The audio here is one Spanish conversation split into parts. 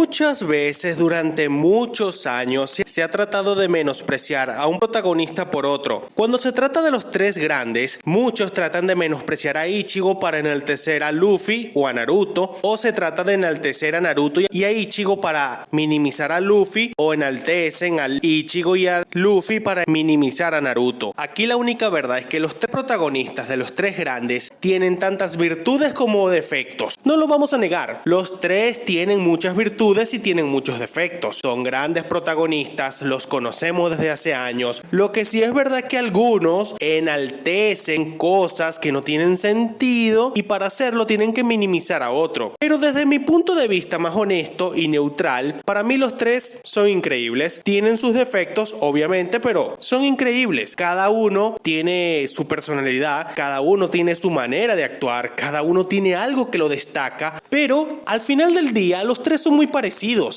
Muchas veces durante muchos años se ha tratado de menospreciar a un protagonista por otro. Cuando se trata de los tres grandes, muchos tratan de menospreciar a Ichigo para enaltecer a Luffy o a Naruto, o se trata de enaltecer a Naruto y a Ichigo para minimizar a Luffy, o enaltecen a Ichigo y a Luffy para minimizar a Naruto. Aquí la única verdad es que los tres protagonistas de los tres grandes tienen tantas virtudes como defectos. No lo vamos a negar, los tres tienen muchas virtudes y tienen muchos defectos. Son grandes protagonistas, los conocemos desde hace años. Lo que sí es verdad que algunos enaltecen cosas que no tienen sentido y para hacerlo tienen que minimizar a otro. Pero desde mi punto de vista más honesto y neutral, para mí los tres son increíbles. Tienen sus defectos, obviamente, pero son increíbles. Cada uno tiene su personalidad, cada uno tiene su manera de actuar, cada uno tiene algo que lo destaca, pero al final del día los tres son muy parecidos.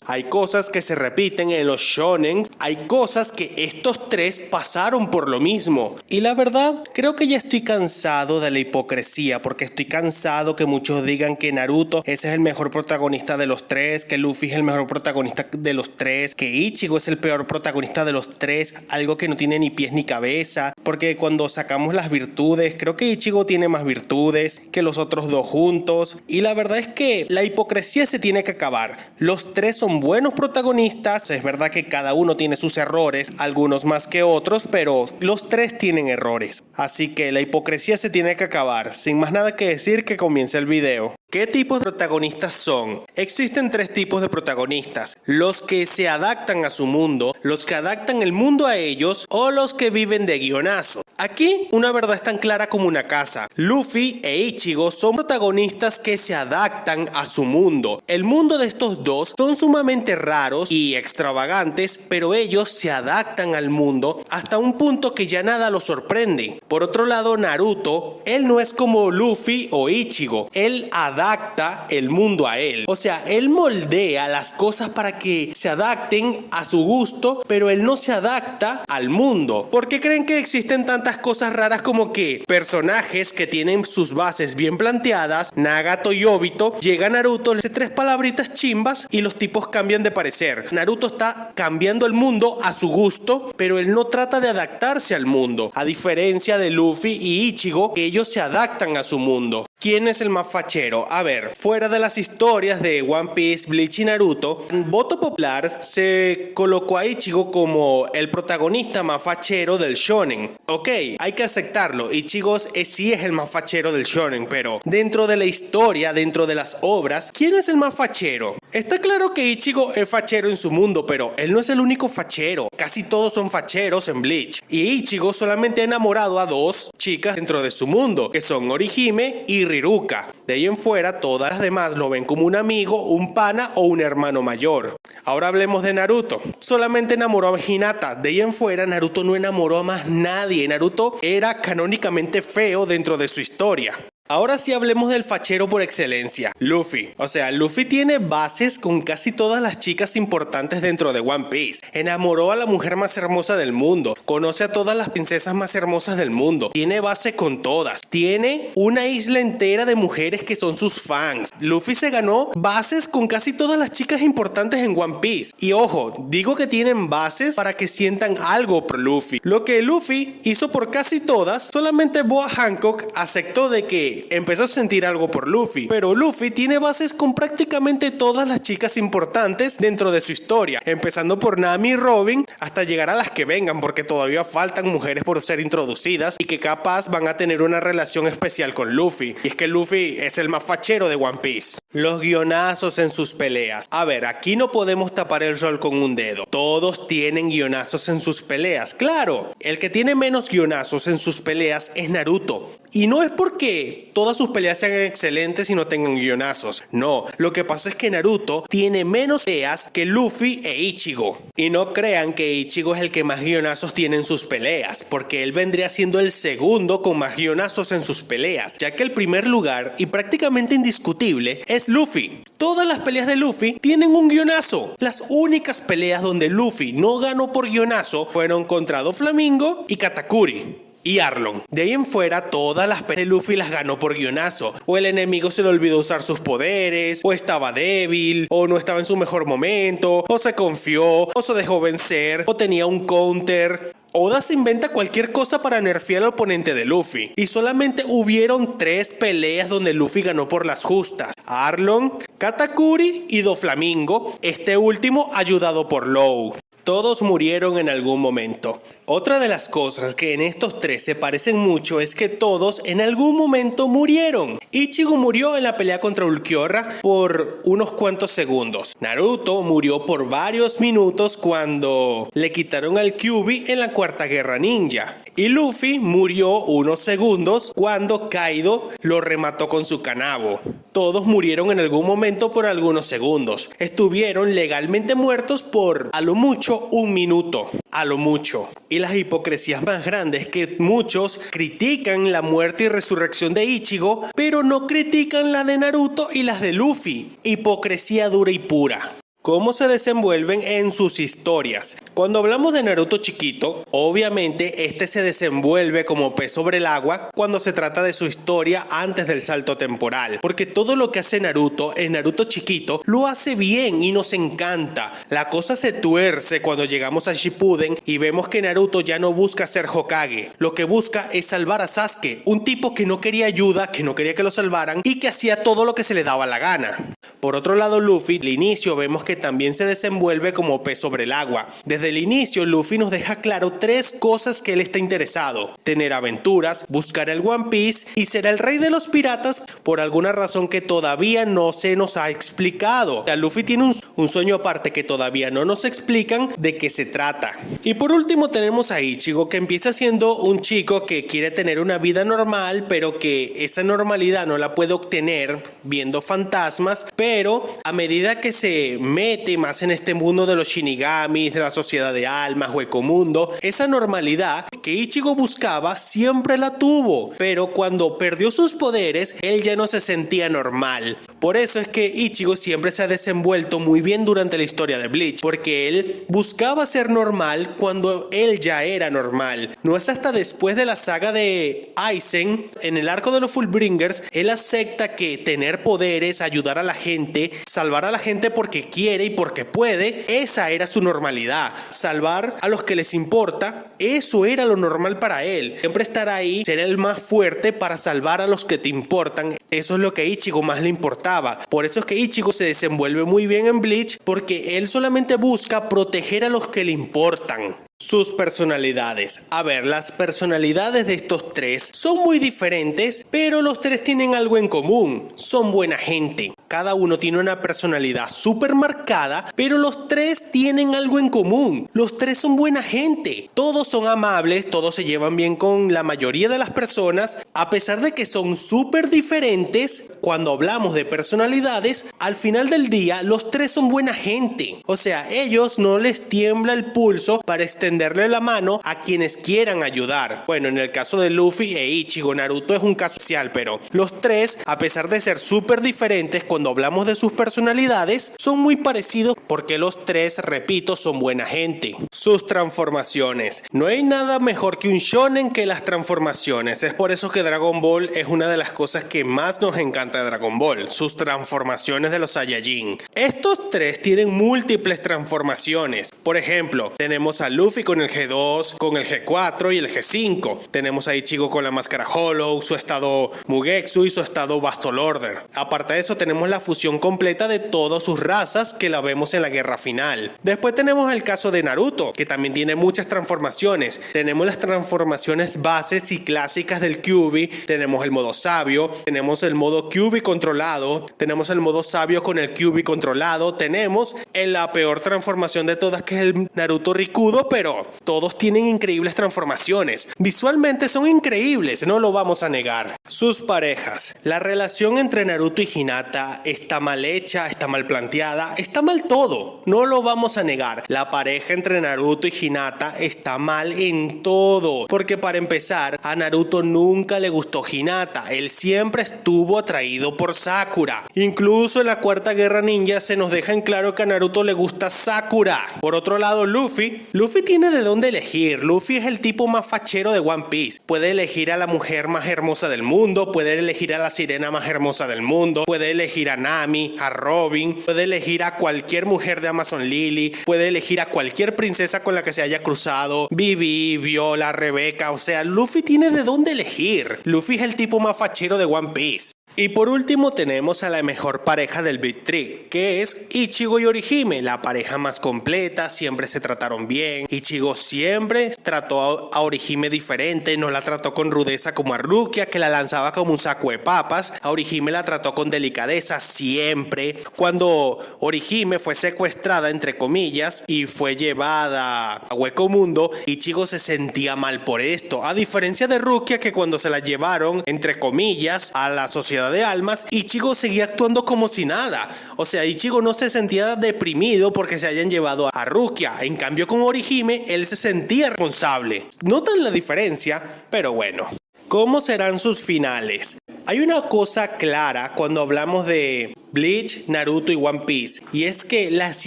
Hay cosas que se repiten en los shonen, hay cosas que estos tres pasaron por lo mismo. Y la verdad, creo que ya estoy cansado de la hipocresía, porque estoy cansado que muchos digan que Naruto ese es el mejor protagonista de los tres, que Luffy es el mejor protagonista de los tres, que Ichigo es el peor protagonista de los tres, algo que no tiene ni pies ni cabeza, porque cuando sacamos las virtudes, creo que Ichigo tiene más virtudes que los otros dos juntos, y la verdad es que la hipocresía se tiene que acabar. Los tres son buenos protagonistas, es verdad que cada uno tiene sus errores, algunos más que otros, pero los tres tienen errores. Así que la hipocresía se tiene que acabar. Sin más nada que decir, que comience el video. ¿Qué tipos de protagonistas son? Existen tres tipos de protagonistas: los que se adaptan a su mundo, los que adaptan el mundo a ellos, o los que viven de guionazo. Aquí una verdad es tan clara como una casa. Luffy e Ichigo son protagonistas que se adaptan a su mundo. El mundo de estos dos son sumamente raros y extravagantes, pero ellos se adaptan al mundo hasta un punto que ya nada los sorprende. Por otro lado, Naruto, él no es como Luffy o Ichigo, él adapta el mundo a él. O sea, él moldea las cosas para que se adapten a su gusto, pero él no se adapta al mundo. ¿Por qué creen que existen tantas cosas raras como que personajes que tienen sus bases bien planteadas, Nagato y Obito, llega Naruto, le dice tres palabritas chimbas y los tipos cambian de parecer? Naruto está cambiando el mundo a su gusto, pero él no trata de adaptarse al mundo, a diferencia de Luffy y Ichigo, que ellos se adaptan a su mundo. ¿Quién es el más fachero? A ver, fuera de las historias de One Piece, Bleach y Naruto, en voto popular se colocó a Ichigo como el protagonista más fachero del shonen. Ok, hay que aceptarlo, Ichigo sí es el más fachero del shonen, pero dentro de la historia, dentro de las obras, ¿quién es el más fachero? Está claro que Ichigo es fachero en su mundo, pero él no es el único fachero. Casi todos son facheros en Bleach. Y Ichigo solamente ha enamorado a dos chicas dentro de su mundo, que son Orihime y Riruka. De ahí en fuera, todas las demás lo ven como un amigo, un pana o un hermano mayor. Ahora hablemos de Naruto. Solamente enamoró a Hinata. De ahí en fuera, Naruto no enamoró a más nadie. Naruto era canónicamente feo dentro de su historia. Ahora sí hablemos del fachero por excelencia, Luffy. O sea, Luffy tiene bases con casi todas las chicas importantes dentro de One Piece. Enamoró a la mujer más hermosa del mundo. Conoce a todas las princesas más hermosas del mundo. Tiene base con todas. Tiene una isla entera de mujeres que son sus fans. Luffy se ganó bases con casi todas las chicas importantes en One Piece. Y ojo, digo que tienen bases para que sientan algo por Luffy. Lo que Luffy hizo por casi todas, solamente Boa Hancock aceptó de que empezó a sentir algo por Luffy, pero Luffy tiene bases con prácticamente todas las chicas importantes dentro de su historia, empezando por Nami y Robin hasta llegar a las que vengan, porque todavía faltan mujeres por ser introducidas y que capaz van a tener una relación especial con Luffy. Y es que Luffy es el más fachero de One Piece. Los guionazos en sus peleas. A ver, aquí no podemos tapar el sol con un dedo. Todos tienen guionazos en sus peleas. Claro, el que tiene menos guionazos en sus peleas es Naruto. Y no es porque todas sus peleas sean excelentes y no tengan guionazos. No, lo que pasa es que Naruto tiene menos peleas que Luffy e Ichigo. Y no crean que Ichigo es el que más guionazos tiene en sus peleas, porque él vendría siendo el segundo con más guionazos en sus peleas, ya que el primer lugar, y prácticamente indiscutible, es Luffy. Todas las peleas de Luffy tienen un guionazo. Las únicas peleas donde Luffy no ganó por guionazo fueron contra Doflamingo y Katakuri. y Arlong. De ahí en fuera, todas las peleas de Luffy las ganó por guionazo. O el enemigo se le olvidó usar sus poderes, o estaba débil, o no estaba en su mejor momento, o se confió, o se dejó vencer, o tenía un counter. Oda se inventa cualquier cosa para nerfear al oponente de Luffy. Y solamente hubieron 3 peleas donde Luffy ganó por las justas: Arlong, Katakuri y Doflamingo, este último ayudado por Law. Todos murieron en algún momento. Otra de las cosas que en estos 3 se parecen mucho es que todos en algún momento murieron. Ichigo murió en la pelea contra Ulquiorra por unos cuantos segundos. Naruto murió por varios minutos cuando le quitaron al Kyuubi en la Cuarta Guerra Ninja. Y Luffy murió unos segundos cuando Kaido lo remató con su kanabo. Todos murieron en algún momento por algunos segundos. Estuvieron legalmente muertos por a lo mucho 1 minuto. A lo mucho. Y las hipocresías más grandes es que muchos critican la muerte y resurrección de Ichigo, pero no critican la de Naruto y las de Luffy. Hipocresía dura y pura. ¿Cómo se desenvuelven en sus historias? Cuando hablamos de Naruto chiquito, obviamente este se desenvuelve como pez sobre el agua cuando se trata de su historia antes del salto temporal, porque todo lo que hace Naruto en Naruto chiquito lo hace bien y nos encanta. La cosa se tuerce cuando llegamos a Shippuden y vemos que Naruto ya no busca ser Hokage, lo que busca es salvar a Sasuke, un tipo que no quería ayuda, que no quería que lo salvaran y que hacía todo lo que se le daba la gana. Por otro lado, Luffy, al inicio vemos que también se desenvuelve como pez sobre el agua. Desde el inicio, Luffy nos deja claro 3 cosas que él está interesado: tener aventuras, buscar el One Piece y ser el rey de los piratas por alguna razón que todavía no se nos ha explicado. Luffy tiene un sueño aparte que todavía no nos explican de qué se trata. Y por último tenemos a Ichigo, que empieza siendo un chico que quiere tener una vida normal, pero que esa normalidad no la puede obtener viendo fantasmas, pero a medida que se mete más en este mundo de los shinigamis, de la sociedad de almas, huecomundo, esa normalidad que Ichigo buscaba siempre la tuvo, pero cuando perdió sus poderes, él ya no se sentía normal. Por eso es que Ichigo siempre se ha desenvuelto muy bien durante la historia de Bleach, porque él buscaba ser normal cuando él ya era normal. No es hasta después de la saga de Aizen, en el arco de los Fullbringers, él acepta que tener poderes, ayudar a la gente, salvar a la gente porque quiere y porque puede, esa era su normalidad. Salvar a los que les importa, eso era lo normal para él. Siempre estar ahí, ser el más fuerte para salvar a los que te importan. Eso es lo que a Ichigo más le importaba. Por eso es que Ichigo se desenvuelve muy bien en Bleach, porque él solamente busca proteger a los que le importan. Sus personalidades. A ver, las personalidades de estos 3 son muy diferentes, pero los 3 tienen algo en común: son buena gente. Cada uno tiene una personalidad súper marcada, pero los 3 tienen algo en común: los 3 son buena gente. Todos son amables, todos se llevan bien con la mayoría de las personas, a pesar de que son súper diferentes. Cuando hablamos de personalidades, al final del día, los 3 son buena gente. O sea, ellos no les tiembla el pulso para extenderle la mano a quienes quieran ayudar. Bueno, en el caso de Luffy e Ichigo, Naruto es un caso especial, pero los 3, a pesar de ser súper diferentes, cuando hablamos de sus personalidades, son muy parecidos porque los 3, repito, son buena gente. Sus transformaciones. No hay nada mejor que un shonen que las transformaciones. Es por eso que Dragon Ball es una de las cosas que más nos encanta de Dragon Ball, sus transformaciones de los Saiyajin. Estos 3 tienen múltiples transformaciones. Por ejemplo, tenemos a Luffy con el G2, con el G4 y el G5. Tenemos a Ichigo con la máscara Hollow, su estado Mugetsu y su estado Bastolorder. Aparte de eso, tenemos la fusión completa de todas sus razas que la vemos en la guerra final. Después tenemos el caso de Naruto, que también tiene muchas transformaciones. Tenemos las transformaciones bases y clásicas del Kyuubi, tenemos el modo sabio, tenemos el modo Kyuubi controlado, tenemos el modo sabio con el Kyuubi controlado, tenemos la peor transformación de todas, que es el Naruto Rikudo, pero todos tienen increíbles transformaciones. Visualmente son increíbles, no lo vamos a negar. Sus parejas. La relación entre Naruto y Hinata escrita, está mal hecha, está mal planteada, está mal todo. No lo vamos a negar. La pareja entre Naruto y Hinata está mal en todo. Porque para empezar, a Naruto nunca le gustó Hinata. Él siempre estuvo atraído por Sakura. Incluso en la Cuarta Guerra Ninja se nos deja en claro que a Naruto le gusta Sakura. Por otro lado, Luffy tiene de dónde elegir. Luffy es el tipo más fachero de One Piece. Puede elegir a la mujer más hermosa del mundo, puede elegir a la sirena más hermosa del mundo, puede elegir a Nami, a Robin, puede elegir a cualquier mujer de Amazon Lily, puede elegir a cualquier princesa con la que se haya cruzado, Vivi, Viola, Rebeca, o sea, Luffy tiene de dónde elegir. Luffy es el tipo más fachero de One Piece. Y por último tenemos a la mejor pareja del Big Three, que es Ichigo y Orihime, la pareja más completa, siempre se trataron bien. Ichigo siempre trató a Orihime diferente, no la trató con rudeza como a Rukia, que la lanzaba como un saco de papas. A Orihime la trató con delicadeza siempre. Cuando Orihime fue secuestrada, entre comillas, y fue llevada a Hueco Mundo, Ichigo se sentía mal por esto, a diferencia de Rukia, que cuando se la llevaron, entre comillas, a la sociedad de almas, Ichigo seguía actuando como si nada. O sea, Ichigo no se sentía deprimido porque se hayan llevado a Rukia. En cambio, con Orihime, él se sentía responsable. Notan la diferencia, pero bueno. ¿Cómo serán sus finales? Hay una cosa clara cuando hablamos de Bleach, Naruto y One Piece, y es que las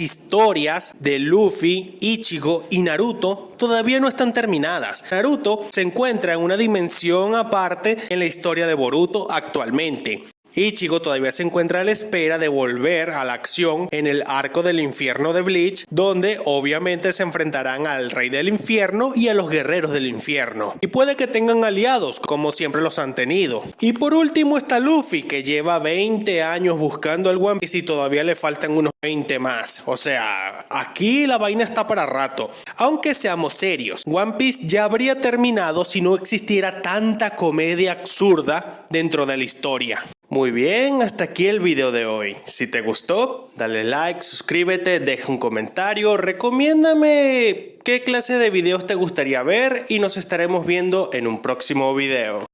historias de Luffy, Ichigo y Naruto todavía no están terminadas. Naruto se encuentra en una dimensión aparte en la historia de Boruto actualmente. Ichigo todavía se encuentra a la espera de volver a la acción en el arco del infierno de Bleach, donde obviamente se enfrentarán al Rey del Infierno y a los guerreros del infierno. Y puede que tengan aliados, como siempre los han tenido. Y por último está Luffy, que lleva 20 años buscando el One Piece y todavía le faltan unos 20 más. O sea, aquí la vaina está para rato. Aunque seamos serios, One Piece ya habría terminado si no existiera tanta comedia absurda dentro de la historia. Muy bien, hasta aquí el video de hoy. Si te gustó, dale like, suscríbete, deja un comentario, recomiéndame qué clase de videos te gustaría ver y nos estaremos viendo en un próximo video.